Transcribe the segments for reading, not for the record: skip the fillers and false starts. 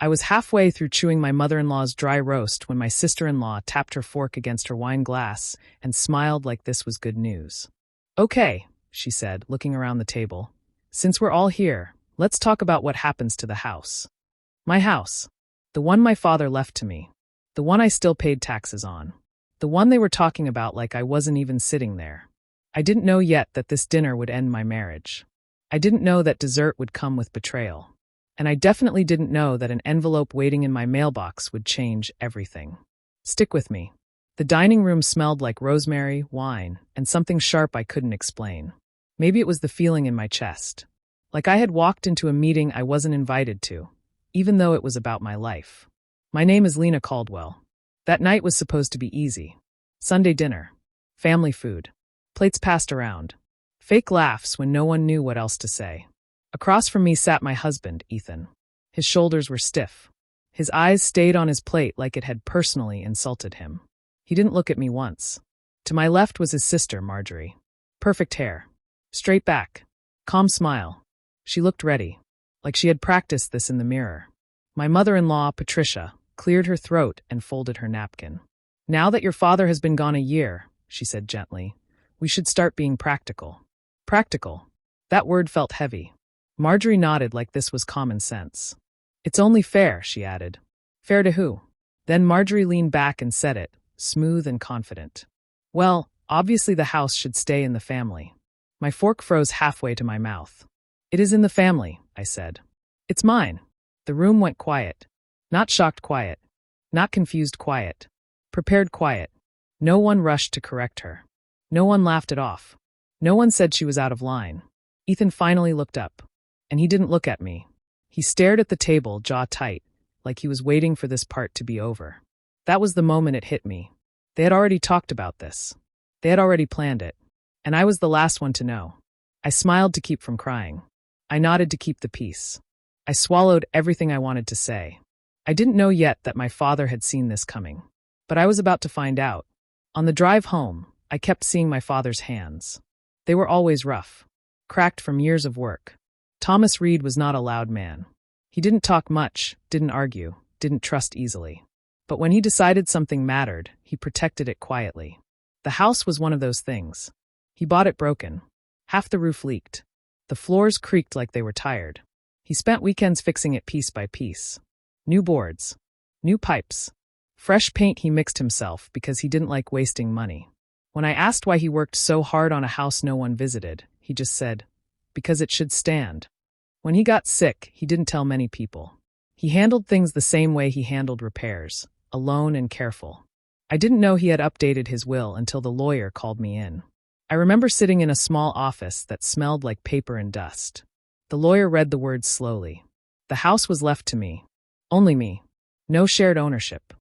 I was halfway through chewing my mother-in-law's dry roast when my sister-in-law tapped her fork against her wine glass and smiled like this was good news. "Okay," she said, looking around the table. "Since we're all here, let's talk about what happens to the house." My house. The one my father left to me. The one I still paid taxes on. The one they were talking about like I wasn't even sitting there. I didn't know yet that this dinner would end my marriage. I didn't know that dessert would come with betrayal. And I definitely didn't know that an envelope waiting in my mailbox would change everything. Stick with me. The dining room smelled like rosemary, wine, and something sharp I couldn't explain. Maybe it was the feeling in my chest. Like I had walked into a meeting I wasn't invited to, even though it was about my life. My name is Lena Caldwell. That night was supposed to be easy. Sunday dinner. Family food. Plates passed around. Fake laughs when no one knew what else to say. Across from me sat my husband, Ethan. His shoulders were stiff. His eyes stayed on his plate like it had personally insulted him. He didn't look at me once. To my left was his sister, Marjorie. Perfect hair. Straight back. Calm smile. She looked ready, like she had practiced this in the mirror. My mother-in-law, Patricia, cleared her throat and folded her napkin. "Now that your father has been gone a year," she said gently, "we should start being practical." Practical. That word felt heavy. Marjorie nodded like this was common sense. "It's only fair," she added. "Fair to who?" Then Marjorie leaned back and said it, smooth and confident. "Well, obviously the house should stay in the family." My fork froze halfway to my mouth. "It is in the family," I said. "It's mine." The room went quiet. Not shocked quiet. Not confused quiet. Prepared quiet. No one rushed to correct her. No one laughed it off. No one said she was out of line. Ethan finally looked up. And he didn't look at me. He stared at the table, jaw tight, like he was waiting for this part to be over. That was the moment it hit me. They had already talked about this. They had already planned it. And I was the last one to know. I smiled to keep from crying. I nodded to keep the peace. I swallowed everything I wanted to say. I didn't know yet that my father had seen this coming. But I was about to find out. On the drive home, I kept seeing my father's hands. They were always rough. Cracked from years of work. Thomas Reed was not a loud man. He didn't talk much, didn't argue, didn't trust easily. But when he decided something mattered, he protected it quietly. The house was one of those things. He bought it broken. Half the roof leaked. The floors creaked like they were tired. He spent weekends fixing it piece by piece. New boards. New pipes. Fresh paint he mixed himself because he didn't like wasting money. When I asked why he worked so hard on a house no one visited, he just said, "Because it should stand." When he got sick, he didn't tell many people. He handled things the same way he handled repairs, alone and careful. I didn't know he had updated his will until the lawyer called me in. I remember sitting in a small office that smelled like paper and dust. The lawyer read the words slowly. The house was left to me. Only me. No shared ownership.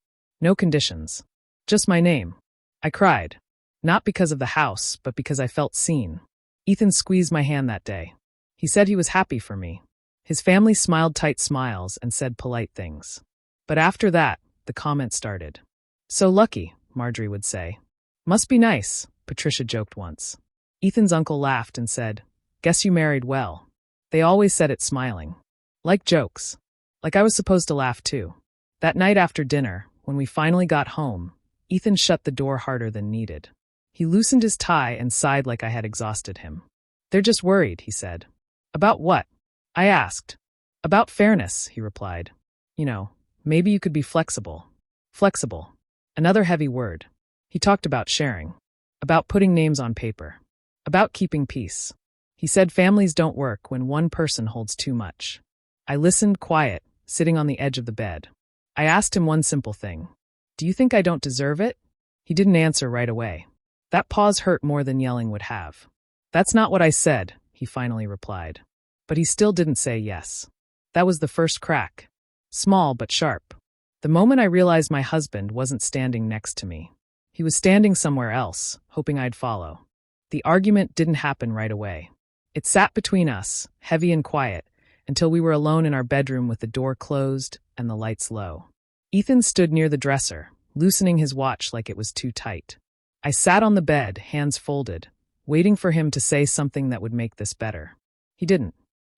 No conditions. Just my name. I cried. Not because of the house, but because I felt seen. Ethan squeezed my hand that day. He said he was happy for me. His family smiled tight smiles and said polite things. But after that, the comments started. "So lucky," Marjorie would say. "Must be nice," Patricia joked once. Ethan's uncle laughed and said, "Guess you married well." They always said it smiling. Like jokes. Like I was supposed to laugh too. That night after dinner, when we finally got home, Ethan shut the door harder than needed. He loosened his tie and sighed like I had exhausted him. "They're just worried," he said. "About what?" I asked. "About fairness," he replied. "You know, maybe you could be flexible." Flexible. Another heavy word. He talked about sharing. About putting names on paper. About keeping peace. He said families don't work when one person holds too much. I listened, quiet, sitting on the edge of the bed. I asked him one simple thing. "Do you think I don't deserve it?" He didn't answer right away. That pause hurt more than yelling would have. "That's not what I said," he finally replied. But he still didn't say yes. That was the first crack. Small but sharp. The moment I realized my husband wasn't standing next to me. He was standing somewhere else, hoping I'd follow. The argument didn't happen right away. It sat between us, heavy and quiet, until we were alone in our bedroom with the door closed and the lights low. Ethan stood near the dresser, loosening his watch like it was too tight. I sat on the bed, hands folded, waiting for him to say something that would make this better. He didn't.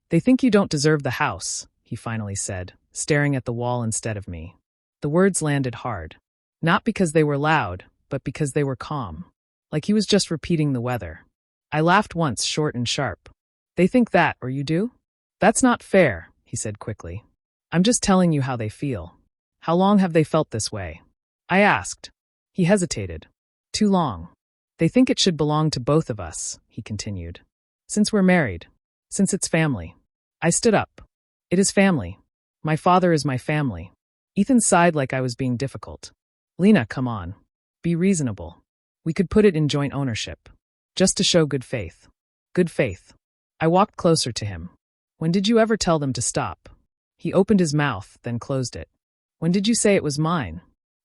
"They think you don't deserve the house," he finally said, staring at the wall instead of me. The words landed hard. Not because they were loud, but because they were calm. Like he was just repeating the weather. I laughed once, short and sharp. They think that, or you do? That's not fair, he said quickly. I'm just telling you how they feel. How long have they felt this way? I asked. He hesitated. Too long. They think it should belong to both of us, he continued. Since we're married. Since it's family. I stood up. It is family. My father is my family. Ethan sighed like I was being difficult. Lena, come on. Be reasonable. We could put it in joint ownership. Just to show good faith. Good faith. I walked closer to him. When did you ever tell them to stop? He opened his mouth, then closed it. When did you say it was mine?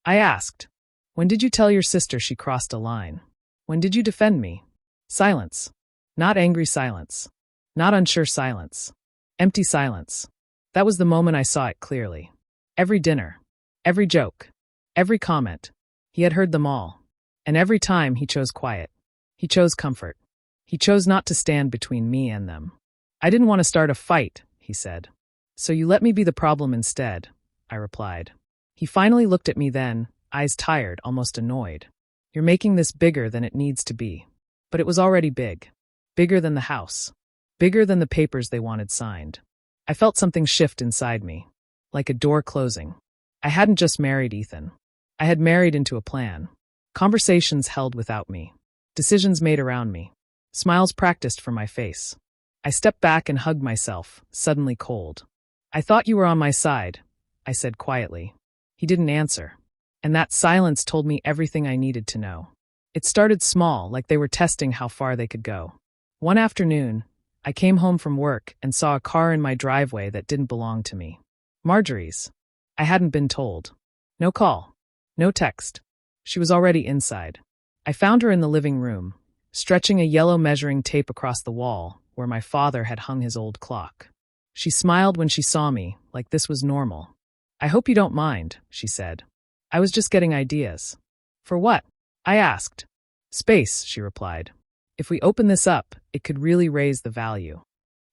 I asked. When did you tell your sister she crossed a line? When did you defend me? Silence. Not angry silence. Not unsure silence. Empty silence. That was the moment I saw it clearly. Every dinner. Every joke. Every comment. He had heard them all. And every time he chose quiet. He chose comfort. He chose not to stand between me and them. I didn't want to start a fight, he said. So you let me be the problem instead, I replied. He finally looked at me then, eyes tired, almost annoyed. You're making this bigger than it needs to be. But it was already big. Bigger than the house. Bigger than the papers they wanted signed. I felt something shift inside me. Like a door closing. I hadn't just married Ethan. I had married into a plan. Conversations held without me. Decisions made around me. Smiles practiced for my face. I stepped back and hugged myself, suddenly cold. I thought you were on my side, I said quietly. He didn't answer. And that silence told me everything I needed to know. It started small, like they were testing how far they could go. One afternoon, I came home from work and saw a car in my driveway that didn't belong to me. Marjorie's. I hadn't been told. No call. No text. She was already inside. I found her in the living room, stretching a yellow measuring tape across the wall where my father had hung his old clock. She smiled when she saw me, like this was normal. I hope you don't mind, she said. I was just getting ideas. For what? I asked. Space, she replied. If we open this up, it could really raise the value.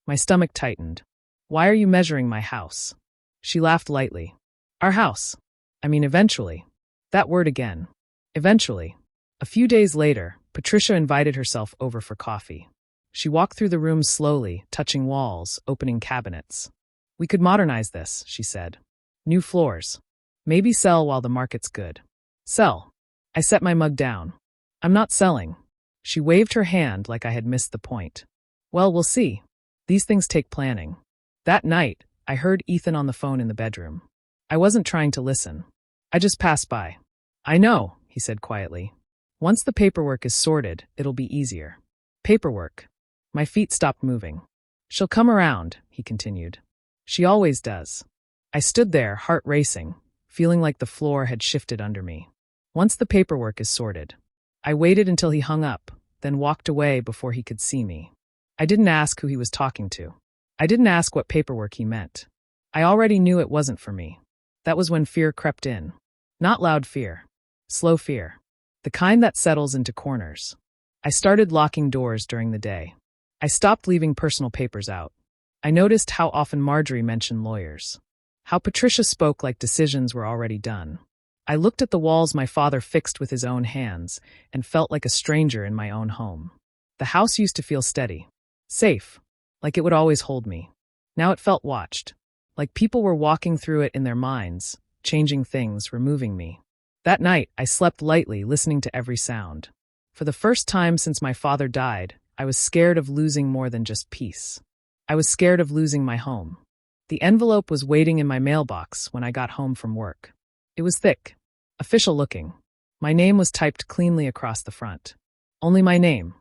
My stomach tightened. Why are you measuring my house? She laughed lightly. Our house. I mean, eventually. That word again. Eventually. A few days later, Patricia invited herself over for coffee. She walked through the room slowly, touching walls, opening cabinets. We could modernize this, she said. New floors. Maybe sell while the market's good. Sell. I set my mug down. I'm not selling. She waved her hand like I had missed the point. Well, we'll see. These things take planning. That night, I heard Ethan on the phone in the bedroom. I wasn't trying to listen. I just passed by. I know, he said quietly. Once the paperwork is sorted, it'll be easier. Paperwork. My feet stopped moving. She'll come around, he continued. She always does. I stood there, heart racing, feeling like the floor had shifted under me. Once the paperwork is sorted. I waited until he hung up, then walked away before he could see me. I didn't ask who he was talking to. I didn't ask what paperwork he meant. I already knew it wasn't for me. That was when fear crept in. Not loud fear. Slow fear. The kind that settles into corners. I started locking doors during the day. I stopped leaving personal papers out. I noticed how often Marjorie mentioned lawyers. How Patricia spoke like decisions were already done. I looked at the walls my father fixed with his own hands and felt like a stranger in my own home. The house used to feel steady. Safe. Like it would always hold me. Now it felt watched. Like people were walking through it in their minds, changing things, removing me. That night, I slept lightly, listening to every sound. For the first time since my father died, I was scared of losing more than just peace. I was scared of losing my home. The envelope was waiting in my mailbox when I got home from work. It was thick, official looking. My name was typed cleanly across the front. Only my name.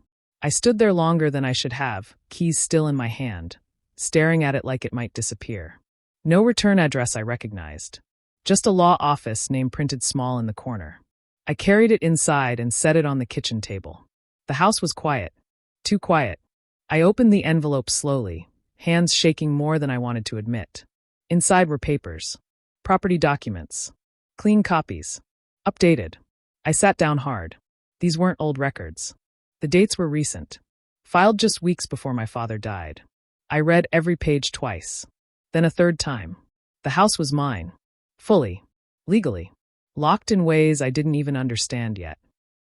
I stood there longer than I should have, keys still in my hand, staring at it like it might disappear. No return address I recognized. Just a law office name printed small in the corner. I carried it inside and set it on the kitchen table. The house was quiet. Too quiet. I opened the envelope slowly, hands shaking more than I wanted to admit. Inside were papers. Property documents. Clean copies. Updated. I sat down hard. These weren't old records. The dates were recent. Filed just weeks before my father died. I read every page twice. Then a third time. The house was mine. Fully. Legally. Locked in ways I didn't even understand yet.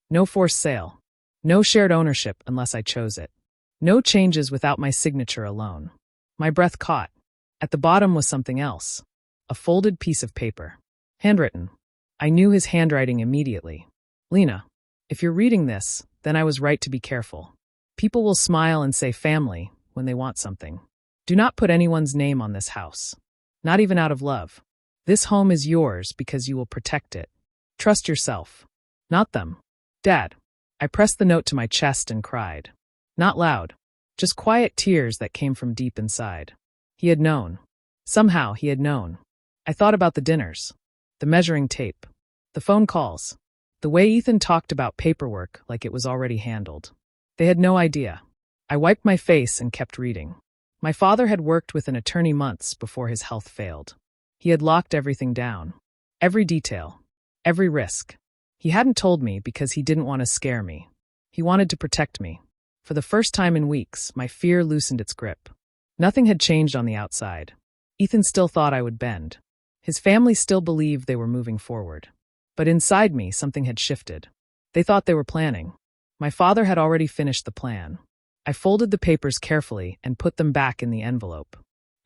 No forced sale. No shared ownership unless I chose it. No changes without my signature alone. My breath caught. At the bottom was something else. A folded piece of paper. Handwritten. I knew his handwriting immediately. Lena, if you're reading this, then I was right to be careful. People will smile and say family when they want something. Do not put anyone's name on this house. Not even out of love. This home is yours because you will protect it. Trust yourself. Not them. Dad. I pressed the note to my chest and cried. Not loud. Just quiet tears that came from deep inside. He had known. Somehow he had known. I thought about the dinners. The measuring tape. The phone calls. The way Ethan talked about paperwork like it was already handled. They had no idea. I wiped my face and kept reading. My father had worked with an attorney months before his health failed. He had locked everything down. Every detail. Every risk. He hadn't told me because he didn't want to scare me. He wanted to protect me. For the first time in weeks, my fear loosened its grip. Nothing had changed on the outside. Ethan still thought I would bend. His family still believed they were moving forward. But inside me, something had shifted. They thought they were planning. My father had already finished the plan. I folded the papers carefully and put them back in the envelope.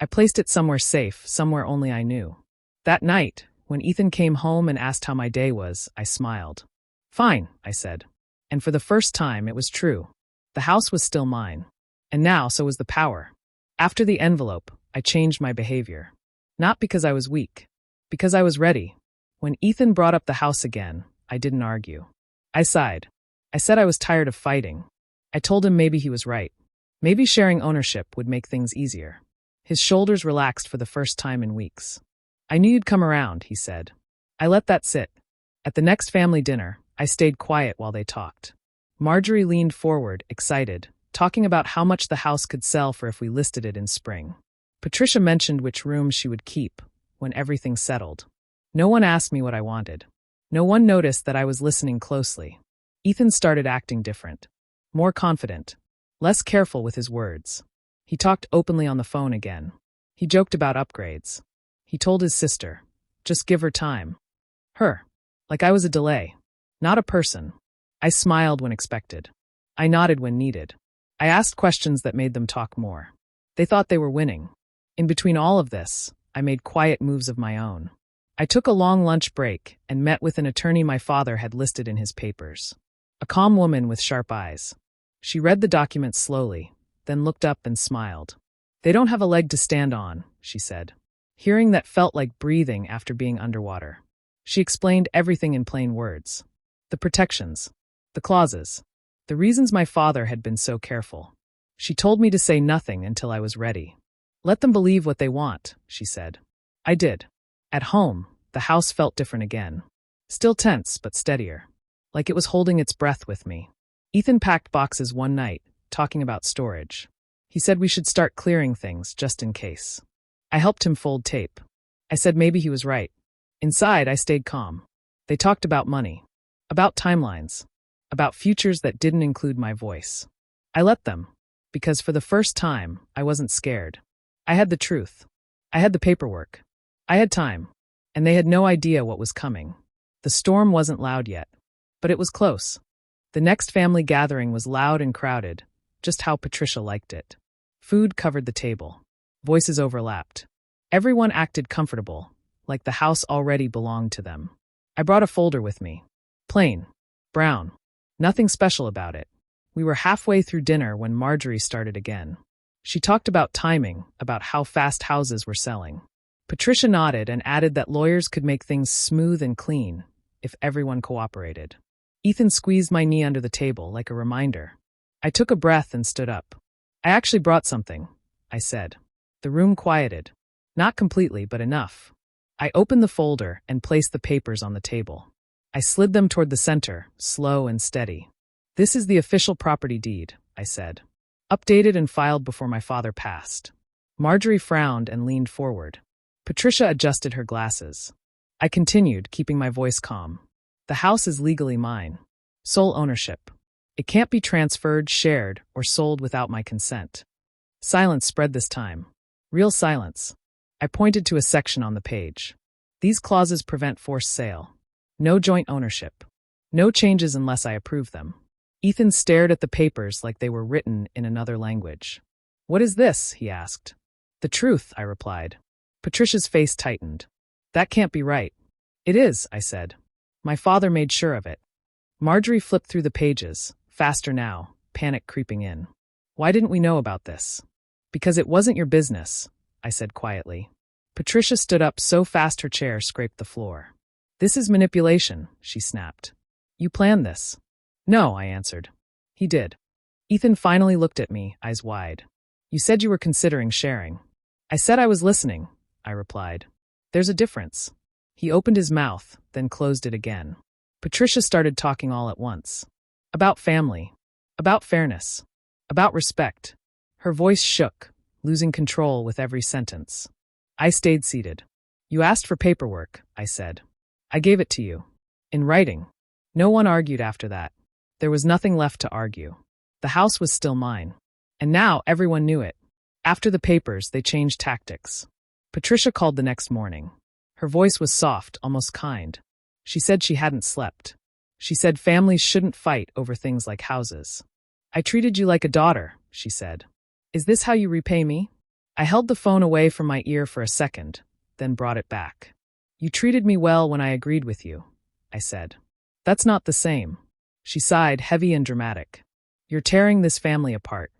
I placed it somewhere safe, somewhere only I knew. That night, when Ethan came home and asked how my day was, I smiled. Fine, I said. And for the first time, it was true. The house was still mine. And now, so was the power. After the envelope, I changed my behavior. Not because I was weak. Because I was ready. When Ethan brought up the house again, I didn't argue. I sighed. I said I was tired of fighting. I told him maybe he was right. Maybe sharing ownership would make things easier. His shoulders relaxed for the first time in weeks. I knew you'd come around, he said. I let that sit. At the next family dinner, I stayed quiet while they talked. Marjorie leaned forward, excited, talking about how much the house could sell for if we listed it in spring. Patricia mentioned which rooms she would keep when everything settled. No one asked me what I wanted. No one noticed that I was listening closely. Ethan started acting different. More confident. Less careful with his words. He talked openly on the phone again. He joked about upgrades. He told his sister, just give her time. Her. Like I was a delay. Not a person. I smiled when expected. I nodded when needed. I asked questions that made them talk more. They thought they were winning. In between all of this, I made quiet moves of my own. I took a long lunch break and met with an attorney my father had listed in his papers. A calm woman with sharp eyes. She read the document slowly, then looked up and smiled. They don't have a leg to stand on, she said. Hearing that felt like breathing after being underwater. She explained everything in plain words. The protections. The clauses. The reasons my father had been so careful. She told me to say nothing until I was ready. Let them believe what they want, she said. I did. At home, the house felt different again. Still tense, but steadier. Like it was holding its breath with me. Ethan packed boxes one night, talking about storage. He said we should start clearing things, just in case. I helped him fold tape. I said maybe he was right. Inside, I stayed calm. They talked about money. About timelines. About futures that didn't include my voice. I let them. Because for the first time, I wasn't scared. I had the truth. I had the paperwork. I had time. And they had no idea what was coming. The storm wasn't loud yet. But it was close. The next family gathering was loud and crowded, just how Patricia liked it. Food covered the table. Voices overlapped. Everyone acted comfortable, like the house already belonged to them. I brought a folder with me. Plain. Brown. Nothing special about it. We were halfway through dinner when Marjorie started again. She talked about timing, about how fast houses were selling. Patricia nodded and added that lawyers could make things smooth and clean if everyone cooperated. Ethan squeezed my knee under the table like a reminder. I took a breath and stood up. I actually brought something, I said. The room quieted. Not completely, but enough. I opened the folder and placed the papers on the table. I slid them toward the center, slow and steady. This is the official property deed, I said. Updated and filed before my father passed. Marjorie frowned and leaned forward. Patricia adjusted her glasses. I continued, keeping my voice calm. The house is legally mine. Sole ownership. It can't be transferred, shared, or sold without my consent. Silence spread this time. Real silence. I pointed to a section on the page. These clauses prevent forced sale. No joint ownership. No changes unless I approve them. Ethan stared at the papers like they were written in another language. What is this? He asked. The truth, I replied. Patricia's face tightened. That can't be right. It is, I said. My father made sure of it. Marjorie flipped through the pages, faster now, panic creeping in. Why didn't we know about this? Because it wasn't your business, I said quietly. Patricia stood up so fast her chair scraped the floor. This is manipulation, she snapped. You planned this. No, I answered. He did. Ethan finally looked at me, eyes wide. You said you were considering sharing. I said I was listening, I replied. There's a difference. He opened his mouth, then closed it again. Patricia started talking all at once. About family. About fairness. About respect. Her voice shook, losing control with every sentence. I stayed seated. You asked for paperwork, I said. I gave it to you. In writing. No one argued after that. There was nothing left to argue. The house was still mine. And now everyone knew it. After the papers, they changed tactics. Patricia called the next morning. Her voice was soft, almost kind. She said she hadn't slept. She said families shouldn't fight over things like houses. I treated you like a daughter, she said. Is this how you repay me? I held the phone away from my ear for a second, then brought it back. You treated me well when I agreed with you, I said. That's not the same. She sighed, heavy and dramatic. You're tearing this family apart.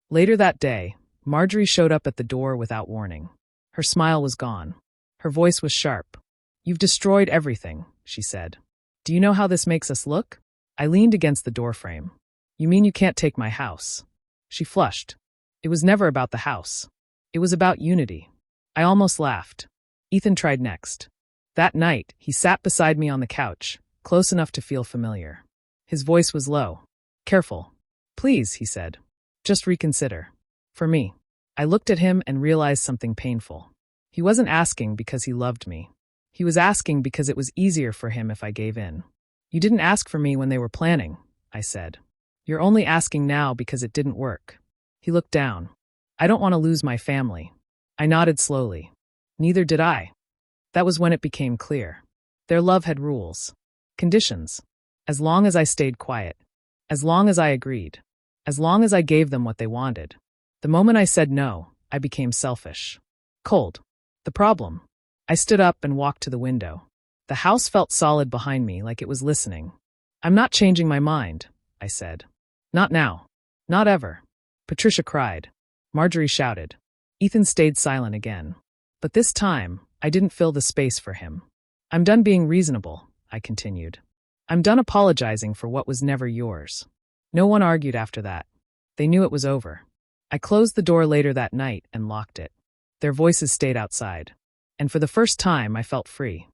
Later that day, Marjorie showed up at the door without warning. Her smile was gone. Her voice was sharp. You've destroyed everything, she said. Do you know how this makes us look? I leaned against the doorframe. You mean you can't take my house? She flushed. It was never about the house. It was about unity. I almost laughed. Ethan tried next. That night, he sat beside me on the couch, close enough to feel familiar. His voice was low. Careful. Please, he said. Just reconsider. For me. I looked at him and realized something painful. He wasn't asking because he loved me. He was asking because it was easier for him if I gave in. You didn't ask for me when they were planning, I said. You're only asking now because it didn't work. He looked down. I don't want to lose my family. I nodded slowly. Neither did I. That was when it became clear. Their love had rules. Conditions. As long as I stayed quiet. As long as I agreed. As long as I gave them what they wanted. The moment I said no, I became selfish. Cold. The problem. I stood up and walked to the window. The house felt solid behind me, like it was listening. I'm not changing my mind, I said. Not now. Not ever. Patricia cried. Marjorie shouted. Ethan stayed silent again. But this time, I didn't fill the space for him. I'm done being reasonable, I continued. I'm done apologizing for what was never yours. No one argued after that. They knew it was over. I closed the door later that night and locked it. Their voices stayed outside. And for the first time, I felt free.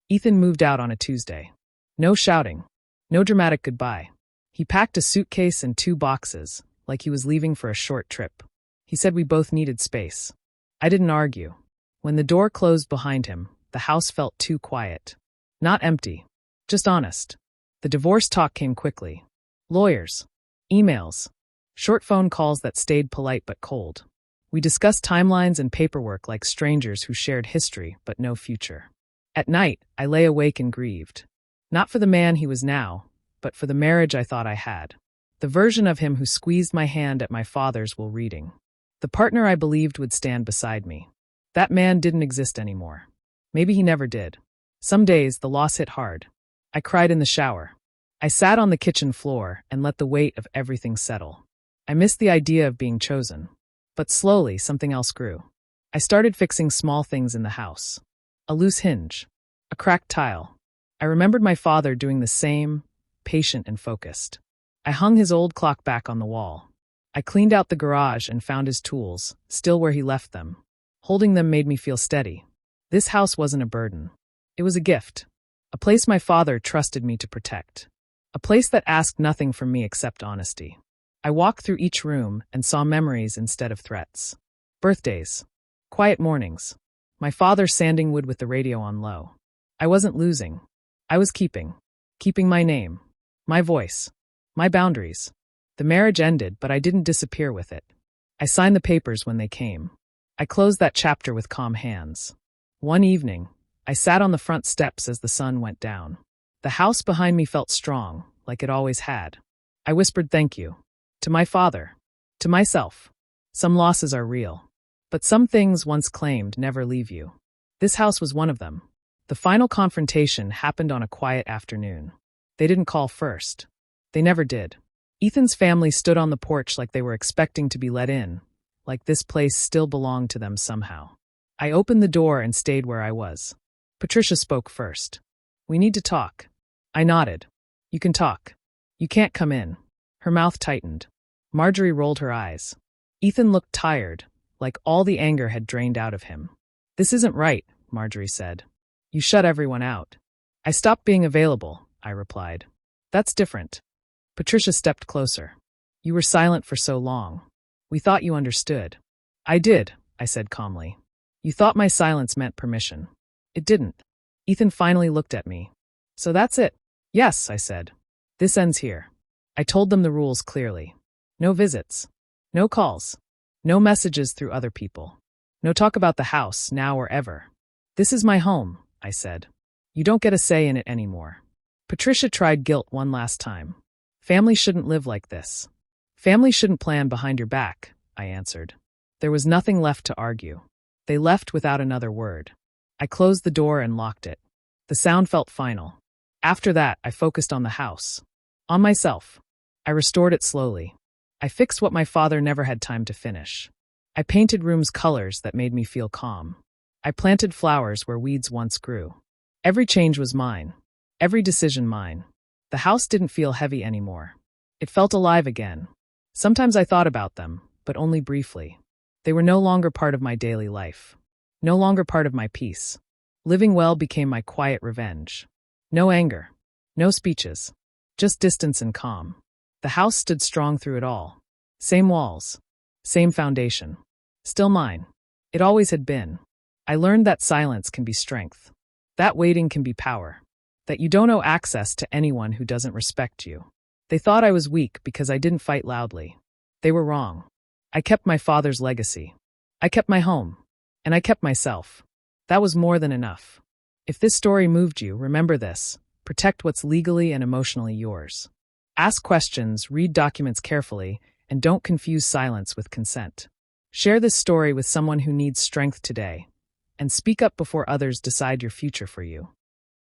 Ethan moved out on a Tuesday. No shouting. No dramatic goodbye. He packed a suitcase and 2 boxes, like he was leaving for a short trip. He said we both needed space. I didn't argue. When the door closed behind him, the house felt too quiet. Not empty. Just honest. The divorce talk came quickly. Lawyers. Emails. Short phone calls that stayed polite but cold. We discussed timelines and paperwork like strangers who shared history but no future. At night, I lay awake and grieved. Not for the man he was now, but for the marriage I thought I had. The version of him who squeezed my hand at my father's while reading. The partner I believed would stand beside me. That man didn't exist anymore. Maybe he never did. Some days, the loss hit hard. I cried in the shower. I sat on the kitchen floor and let the weight of everything settle. I missed the idea of being chosen. But slowly, something else grew. I started fixing small things in the house. A loose hinge. A cracked tile. I remembered my father doing the same, patient and focused. I hung his old clock back on the wall. I cleaned out the garage and found his tools, still where he left them. Holding them made me feel steady. This house wasn't a burden. It was a gift. A place my father trusted me to protect. A place that asked nothing from me except honesty. I walked through each room and saw memories instead of threats. Birthdays. Quiet mornings. My father sanding wood with the radio on low. I wasn't losing. I was keeping. Keeping my name. My voice. My boundaries. The marriage ended, but I didn't disappear with it. I signed the papers when they came. I closed that chapter with calm hands. One evening, I sat on the front steps as the sun went down. The house behind me felt strong, like it always had. I whispered thank you. To my father. To myself. Some losses are real. But some things once claimed never leave you. This house was one of them. The final confrontation happened on a quiet afternoon. They didn't call first. They never did. Ethan's family stood on the porch like they were expecting to be let in, like this place still belonged to them somehow. I opened the door and stayed where I was. Patricia spoke first. We need to talk. I nodded. You can talk. You can't come in. Her mouth tightened. Marjorie rolled her eyes. Ethan looked tired, like all the anger had drained out of him. This isn't right, Marjorie said. You shut everyone out. I stopped being available, I replied. That's different. Patricia stepped closer. You were silent for so long. We thought you understood. I did, I said calmly. You thought my silence meant permission. It didn't. Ethan finally looked at me. So that's it. Yes, I said. This ends here. I told them the rules clearly. No visits. No calls. No messages through other people. No talk about the house, now or ever. This is my home, I said. You don't get a say in it anymore. Patricia tried guilt one last time. Family shouldn't live like this. Family shouldn't plan behind your back, I answered. There was nothing left to argue. They left without another word. I closed the door and locked it. The sound felt final. After that, I focused on the house. On myself. I restored it slowly. I fixed what my father never had time to finish. I painted rooms colors that made me feel calm. I planted flowers where weeds once grew. Every change was mine. Every decision mine. The house didn't feel heavy anymore. It felt alive again. Sometimes I thought about them, but only briefly. They were no longer part of my daily life. No longer part of my peace. Living well became my quiet revenge. No anger. No speeches. Just distance and calm. The house stood strong through it all. Same walls. Same foundation. Still mine. It always had been. I learned that silence can be strength. That waiting can be power. That you don't owe access to anyone who doesn't respect you. They thought I was weak because I didn't fight loudly. They were wrong. I kept my father's legacy. I kept my home. And I kept myself. That was more than enough. If this story moved you, remember this. Protect what's legally and emotionally yours. Ask questions, read documents carefully, and don't confuse silence with consent. Share this story with someone who needs strength today. And speak up before others decide your future for you.